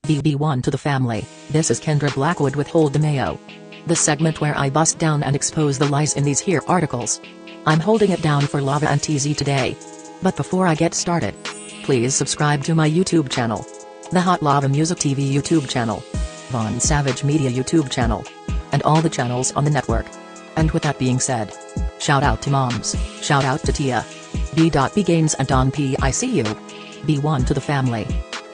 BB1 to the family. This is Kendra Blackwood with Hold the Mayo. The segment where I bust down and expose the lies in these here articles. I'm holding it down for Lava and TZ today. But before I get started, please subscribe to my YouTube channel, the Hot Lava Music TV YouTube channel, Von Savage Media YouTube channel, and all the channels on the network. And with that being said, shout out to moms, shout out to Tia, B.B Games and Don P. I see you. B1 to the family.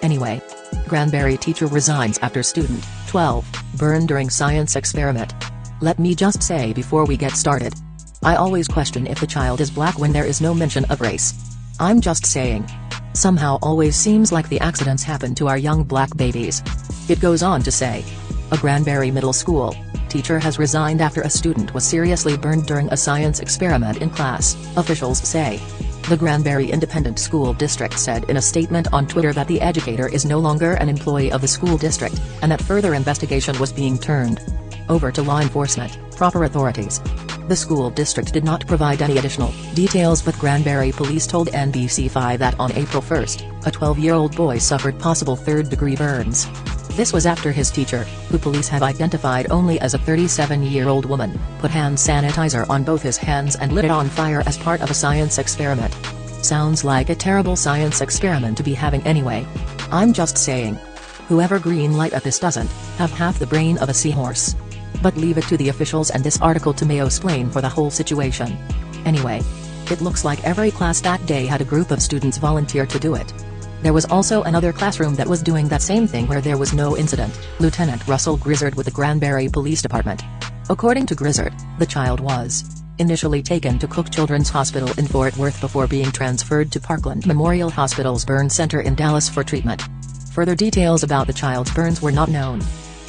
Anyway. Granbury teacher resigns after student, 12, burned during science experiment. Let me just say before we get started, I always question if the child is black when there is no mention of race. I'm just saying. Somehow always seems like the accidents happen to our young black babies. It goes on to say, a Granbury Middle School teacher has resigned after a student was seriously burned during a science experiment in class, officials say. The Granbury Independent School District said in a statement on Twitter that the educator is no longer an employee of the school district, and that further investigation was being turned over to law enforcement, proper authorities. The school district did not provide any additional details, but Granbury police told NBC5 that on April 1, a 12-year-old boy suffered possible third-degree burns. This was after his teacher, who police have identified only as a 37-year-old woman, put hand sanitizer on both his hands and lit it on fire as part of a science experiment. Sounds like a terrible science experiment to be having anyway. I'm just saying. Whoever greenlighted this doesn't have half the brain of a seahorse. But leave it to the officials and this article to mayo-splain for the whole situation. Anyway, it looks like every class that day had a group of students volunteer to do it. There was also another classroom that was doing that same thing where there was no incident. Lieutenant Russell Grizzard with the Granbury Police Department. According to Grizzard, the child was initially taken to Cook Children's Hospital in Fort Worth before being transferred to Parkland Memorial Hospital's burn center in Dallas for treatment. Further details about the child's burns were not known.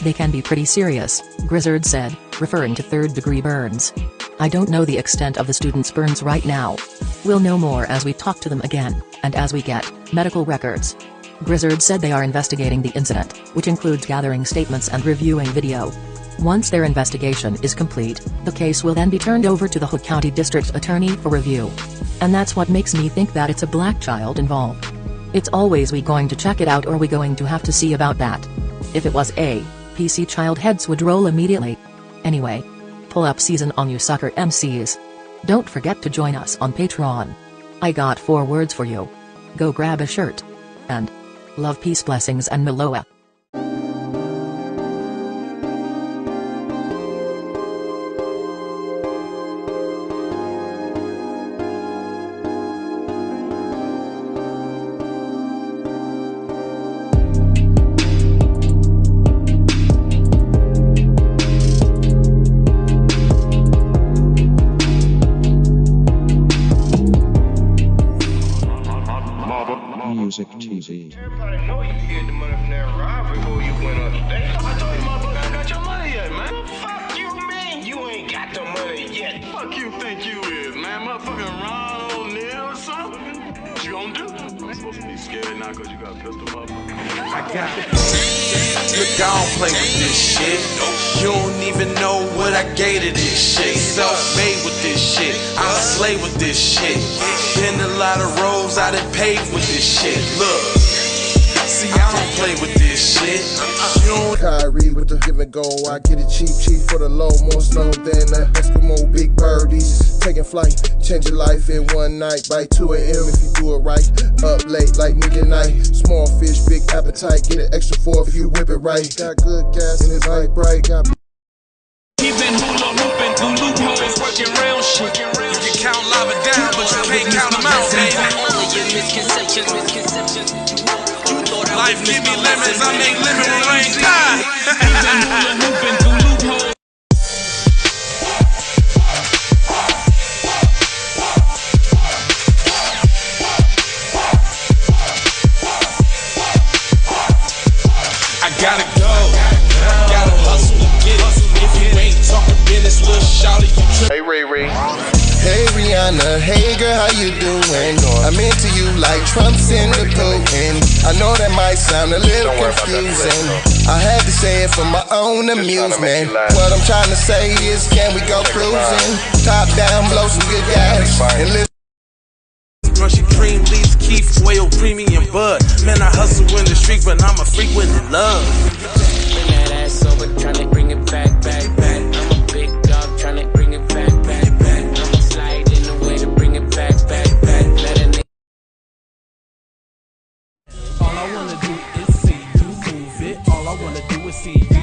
They can be pretty serious, Grizzard said, referring to third-degree burns. I don't know the extent of the student's burns right now. We'll know more as we talk to them again, and as we get medical records. Grizzard said they are investigating the incident, which includes gathering statements and reviewing video. Once their investigation is complete, the case will then be turned over to the Hood County District Attorney for review. And that's what makes me think that it's a black child involved. It's always we going to check it out or we going to have to see about that. If it was a PC child, heads would roll immediately. Anyway. Pull up season on you sucker MCs. Don't forget to join us on Patreon. I got 4 words for you. Go grab a shirt. And love, peace, blessings and Maloa. Music TV. Everybody know you hid the money from that robbery before you went up today. I told you motherfucker ain't got your money yet, man. Fuck you, man. You ain't got the money yet. Fuck you think you is, man. Motherfucking Ron O'Neal or something. What you gonna do? I'm supposed to be scared now because you got a pistol, motherfucker. I got it. Look, I don't play with this shit. You don't even know what I gave to this shit. Self-made with this shit. I slay with this shit. Been a lot of roads I done paved with this shit. Look, see, I don't play with this shit. You don't Kyrie with the give and go. I get it cheap for the low. More snow than the Eskimo big birdies. Taking flight, change your life in one night. By 2 a.m. if you do it right. Up late like nigga night. Small fish, big appetite. Get an extra 4 if you whip it right. Got good gas in his light bright. Got He been hula hooping through loopholes, working round shit. You can count lava down, but you can't count them out, baby. Life give me lemons, I make lemon rain die. He been hula hooping through loopholes. I gotta go, gotta hustle to get it. If you ain't talking business, little shawty, you trip. Hey, Ray Ray. Hey Rihanna, hey girl, how you doing? I'm into you like Trump's into Putin. I know that might sound a little confusing. I had to say it for my own amusement. What I'm trying to say is, can we go cruising? Top down, blow some good gas, and listen. Brushy cream, leaves, Keith, oil, creamy, and bud. Man, I hustle in the street, but I'm a freak with the love. Bring that ass over, tryna bring it back, back, back. I'm a big dog, tryna bring it back, back, back. I'ma slide in the way to bring it back, back, back. Let a nigga. All I wanna do is see you move it. All I wanna do is see you